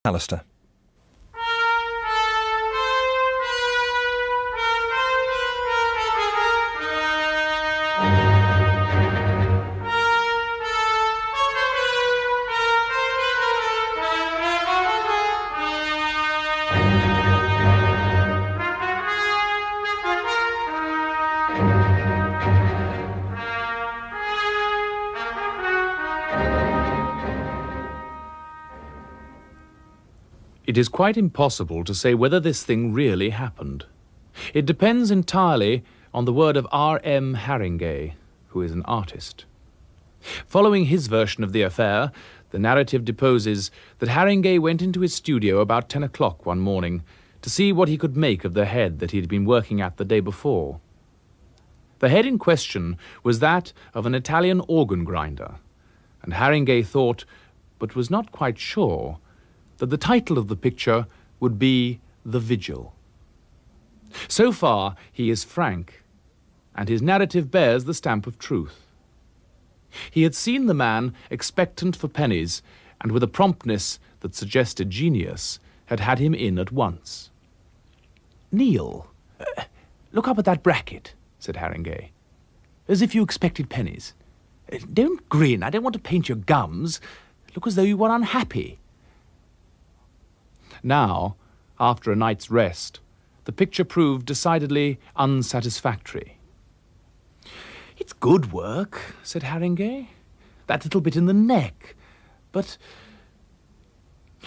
McAlister. It is quite impossible to say whether this thing really happened. It depends entirely on the word of R.M. Harringay, who is an artist. Following his version of the affair, the narrative deposes that Harringay went into his studio about 10 o'clock one morning to see what he could make of the head that he had been working at the day before. The head in question was that of an Italian organ grinder, and Harringay thought, but was not quite sure, that the title of the picture would be The Vigil. So far, he is frank, and his narrative bears the stamp of truth. He had seen the man expectant for pennies, and with a promptness that suggested genius, had him in at once. "Neil, look up at that bracket," said Harringay, "as if you expected pennies. Don't grin, I don't want to paint your gums. Look as though you were unhappy." Now, after a night's rest, the picture proved decidedly unsatisfactory. "It's good work," said Harringay. "That little bit in the neck, but—"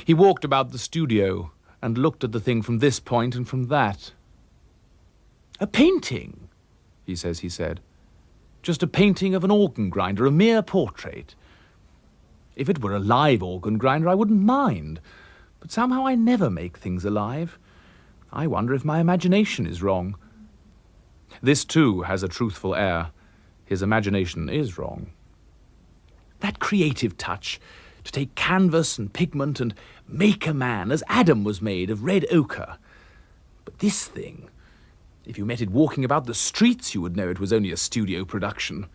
He walked about the studio and looked at the thing from this point and from that. "A painting," he said. "Just a painting of an organ grinder, a mere portrait. If it were a live organ grinder, I wouldn't mind. But somehow I never make things alive. I wonder if my imagination is wrong." This, too, has a truthful air. His imagination is wrong. That creative touch, to take canvas and pigment and make a man as Adam was made of red ochre. But this thing, if you met it walking about the streets, you would know it was only a studio production.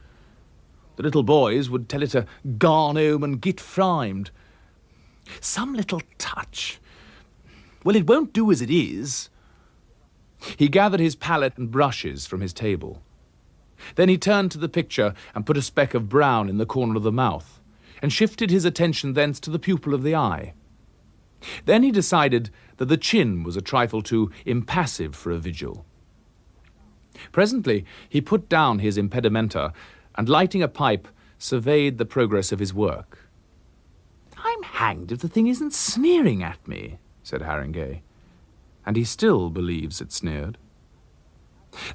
The little boys would tell it to garn home and git frimed. Some little touch. Well, it won't do as it is. He gathered his palette and brushes from his table. Then he turned to the picture and put a speck of brown in the corner of the mouth, and shifted his attention thence to the pupil of the eye. Then he decided that the chin was a trifle too impassive for a vigil. Presently he put down his impedimenta, and lighting a pipe, surveyed the progress of his work. "I'm hanged if the thing isn't sneering at me," said Harringay, and he still believes it sneered.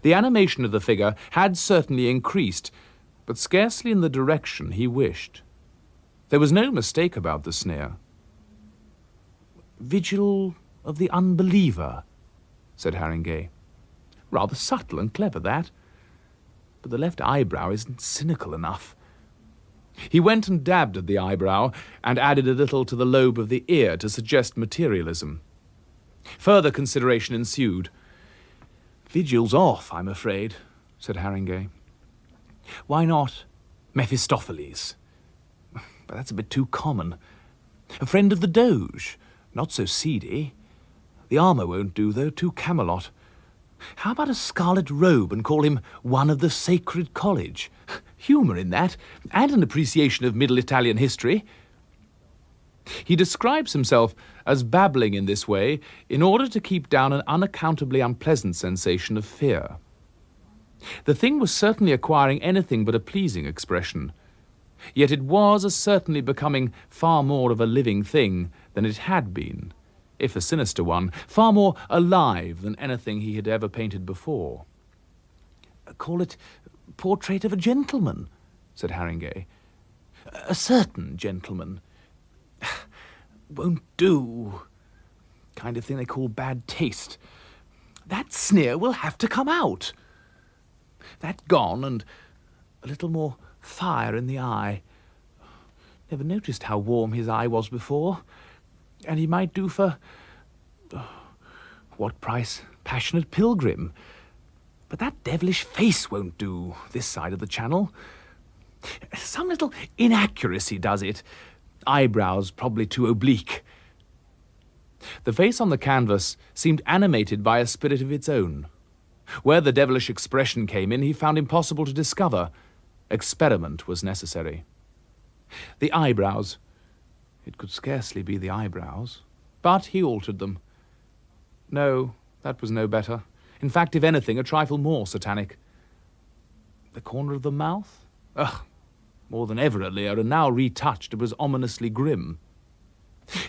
The animation of the figure had certainly increased, but scarcely in the direction he wished. There was no mistake about the sneer. "Vigil of the unbeliever," said Harringay. "Rather subtle and clever, that. But the left eyebrow isn't cynical enough." He went and dabbed at the eyebrow and added a little to the lobe of the ear to suggest materialism. Further consideration ensued. "Vigil's off, I'm afraid," said Harringay. "Why not Mephistopheles? But that's a bit too common. A friend of the Doge, not so seedy. The armour won't do, though, too Camelot. How about a scarlet robe and call him one of the Sacred College? Humour in that, and an appreciation of Middle Italian history." He describes himself as babbling in this way in order to keep down an unaccountably unpleasant sensation of fear. The thing was certainly acquiring anything but a pleasing expression, yet it was certainly becoming far more of a living thing than it had been, if a sinister one, far more alive than anything he had ever painted before. "Call it Portrait of a Gentleman," said Harringay. "A certain gentleman. Won't do. Kind of thing they call bad taste. That sneer will have to come out. That gone, and a little more fire in the eye. Never noticed how warm his eye was before. And he might do for... what price? Passionate Pilgrim. But that devilish face won't do, this side of the Channel. Some little inaccuracy does it. Eyebrows probably too oblique. The face on the canvas seemed animated by a spirit of its own. Where the devilish expression came in, he found impossible to discover. Experiment was necessary. The eyebrows. It could scarcely be the eyebrows. But he altered them. No, that was no better. In fact, if anything, a trifle more satanic. The corner of the mouth? Ugh, more than ever a leer, and now retouched, it was ominously grim.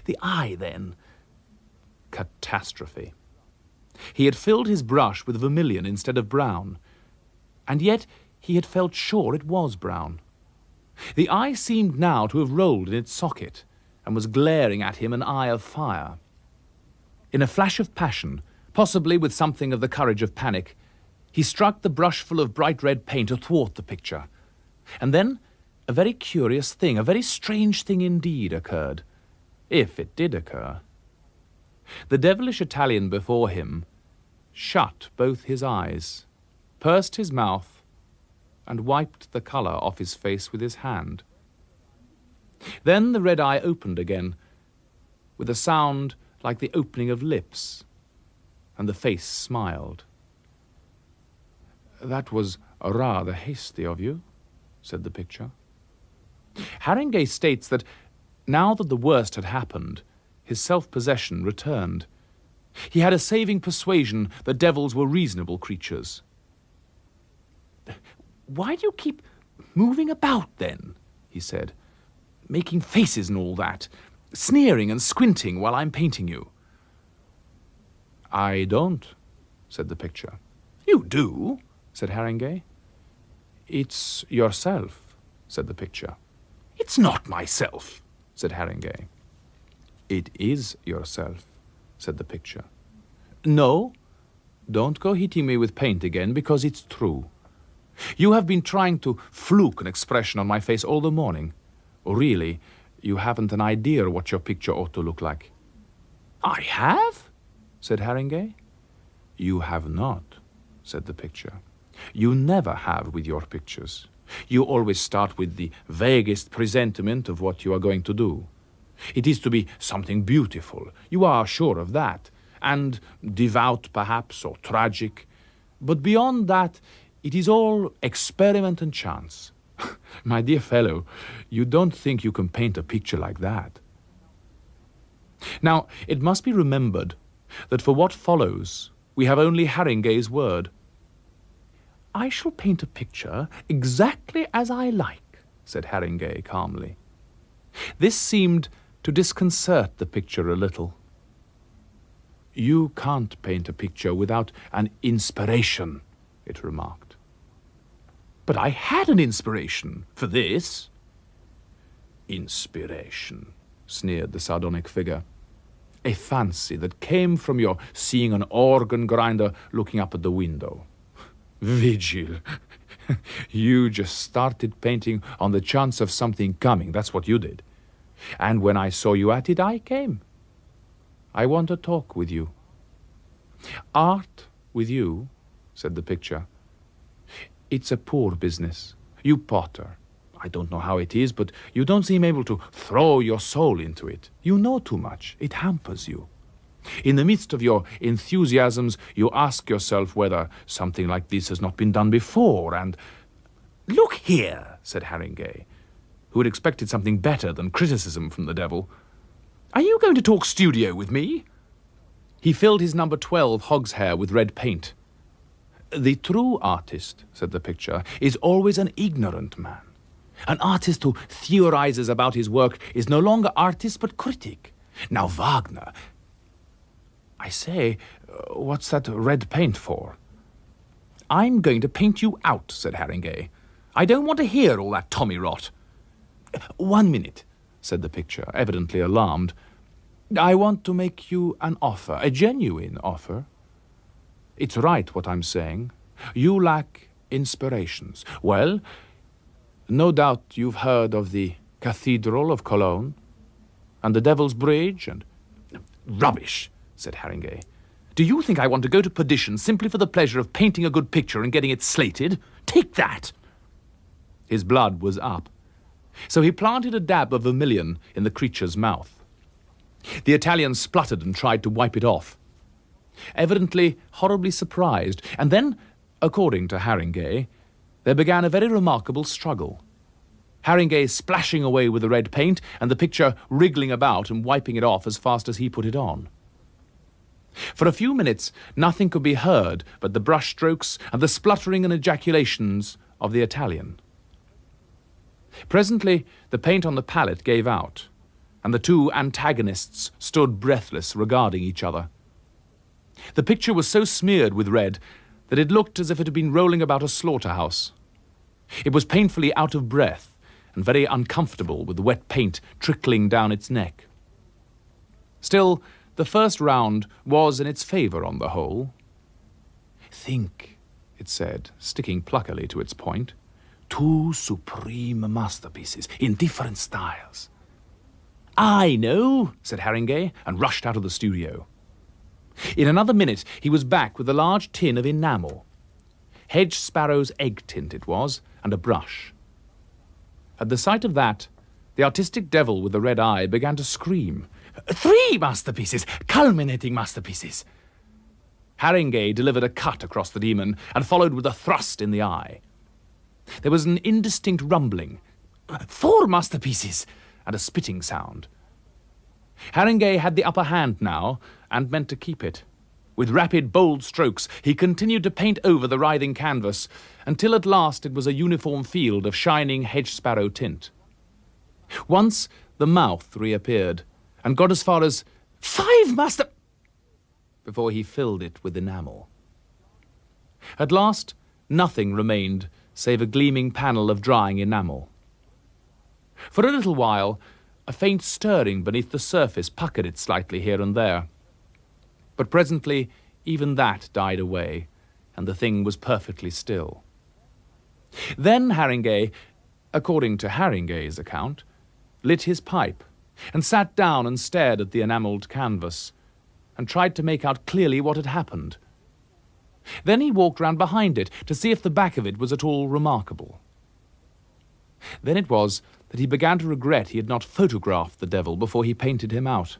The eye, then. Catastrophe. He had filled his brush with vermilion instead of brown, and yet he had felt sure it was brown. The eye seemed now to have rolled in its socket, and was glaring at him an eye of fire. In a flash of passion, possibly with something of the courage of panic, he struck the brushful of bright red paint athwart the picture. And then a very curious thing, a very strange thing indeed, occurred, if it did occur. The devilish Italian before him shut both his eyes, pursed his mouth, and wiped the colour off his face with his hand. Then the red eye opened again, with a sound like the opening of lips, and the face smiled. "That was rather hasty of you," said the picture. Harringay states that, now that the worst had happened, his self-possession returned. He had a saving persuasion that devils were reasonable creatures. "Why do you keep moving about, then?" he said. "Making faces and all that, sneering and squinting while I'm painting you." "I don't," said the picture. "You do," said Harringay. "It's yourself," said the picture. "It's not myself," said Harringay. "It is yourself," said the picture. "No, don't go hitting me with paint again, because it's true. You have been trying to fluke an expression on my face all the morning. Really, you haven't an idea what your picture ought to look like." "I have?" said Harringay. "You have not," said the picture. "You never have with your pictures. You always start with the vaguest presentiment of what you are going to do. It is to be something beautiful, you are sure of that, and devout perhaps, or tragic. But beyond that, it is all experiment and chance. My dear fellow, you don't think you can paint a picture like that." Now, it must be remembered that for what follows, we have only Harringay's word. "I shall paint a picture exactly as I like," said Harringay calmly. This seemed to disconcert the picture a little. "You can't paint a picture without an inspiration," it remarked. "But I had an inspiration for this." "Inspiration," sneered the sardonic figure. "A fancy that came from your seeing an organ grinder looking up at the window. Vigil, you just started painting on the chance of something coming, that's what you did. And when I saw you at it, I came. I want to talk with you." "Art with you," said the picture. "It's a poor business. You potter. I don't know how it is, but you don't seem able to throw your soul into it. You know too much. It hampers you. In the midst of your enthusiasms, you ask yourself whether something like this has not been done before, and—" "Look here," said Harringay, who had expected something better than criticism from the devil. "Are you going to talk studio with me?" He filled his number 12 hogshair with red paint. "The true artist," said the picture, "is always an ignorant man. An artist who theorizes about his work is no longer artist but critic. Now Wagner—" "I say, what's that red paint for?" "I'm going to paint you out," said Harringay. "I don't want to hear all that tommy rot." "1 minute," said the picture, evidently alarmed. "I want to make you an offer, a genuine offer. It's right what I'm saying. You lack inspirations. Well, no doubt you've heard of the Cathedral of Cologne, and the Devil's Bridge, and—" "Rubbish," said Harringay. "Do you think I want to go to perdition simply for the pleasure of painting a good picture and getting it slated? Take that!" His blood was up, so he planted a dab of vermilion in the creature's mouth. The Italian spluttered and tried to wipe it off, evidently horribly surprised, and then, according to Harringay, there began a very remarkable struggle. Harringay splashing away with the red paint and the picture wriggling about and wiping it off as fast as he put it on. For a few minutes, nothing could be heard but the brush strokes and the spluttering and ejaculations of the Italian. Presently, the paint on the palette gave out, and the two antagonists stood breathless, regarding each other. The picture was so smeared with red that it looked as if it had been rolling about a slaughterhouse. It was painfully out of breath and very uncomfortable with the wet paint trickling down its neck. Still, the first round was in its favour on the whole. "Think," it said, sticking pluckily to its point. "Two supreme masterpieces in different styles." "I know," said Harringay, and rushed out of the studio. In another minute he was back with a large tin of enamel. Hedge sparrow's egg tint it was, and a brush. At the sight of that, the artistic devil with the red eye began to scream. "3 masterpieces! Culminating masterpieces!" Harringay delivered a cut across the demon and followed with a thrust in the eye. There was an indistinct rumbling. "4 masterpieces!" and a spitting sound. Harringay had the upper hand now, and meant to keep it. With rapid, bold strokes, he continued to paint over the writhing canvas, until at last it was a uniform field of shining hedge-sparrow tint. Once the mouth reappeared, and got as far as 5 master... before he filled it with enamel. At last, nothing remained save a gleaming panel of drying enamel. For a little while, a faint stirring beneath the surface puckered it slightly here and there. But presently, even that died away, and the thing was perfectly still. Then Harringay, according to Harringay's account, lit his pipe, and sat down and stared at the enamelled canvas, and tried to make out clearly what had happened. Then he walked round behind it to see if the back of it was at all remarkable. Then it was that he began to regret he had not photographed the devil before he painted him out.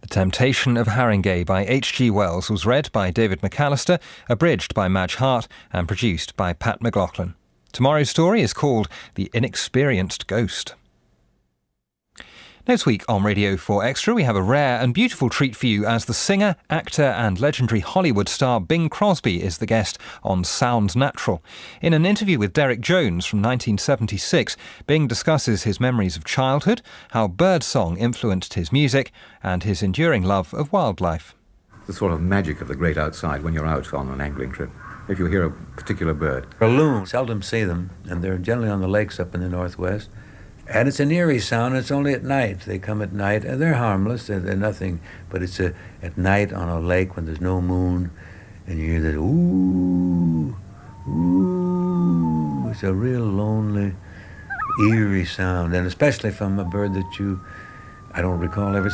The Temptation of Harringay by H.G. Wells was read by David McAlister, abridged by Madge Hart, and produced by Pat McLaughlin. Tomorrow's story is called The Inexperienced Ghost. Next week on Radio 4 Extra, we have a rare and beautiful treat for you as the singer, actor and legendary Hollywood star Bing Crosby is the guest on Sound Natural. In an interview with Derek Jones from 1976, Bing discusses his memories of childhood, how birdsong influenced his music, and his enduring love of wildlife. The sort of magic of the great outside when you're out on an angling trip. If you hear a particular bird. A loon, seldom see them, and they're generally on the lakes up in the northwest. And it's an eerie sound, it's only at night. They come at night, and they're harmless, they're nothing, but it's at night on a lake when there's no moon, and you hear that ooh, ooh. It's a real lonely, eerie sound, and especially from a bird that I don't recall ever seeing.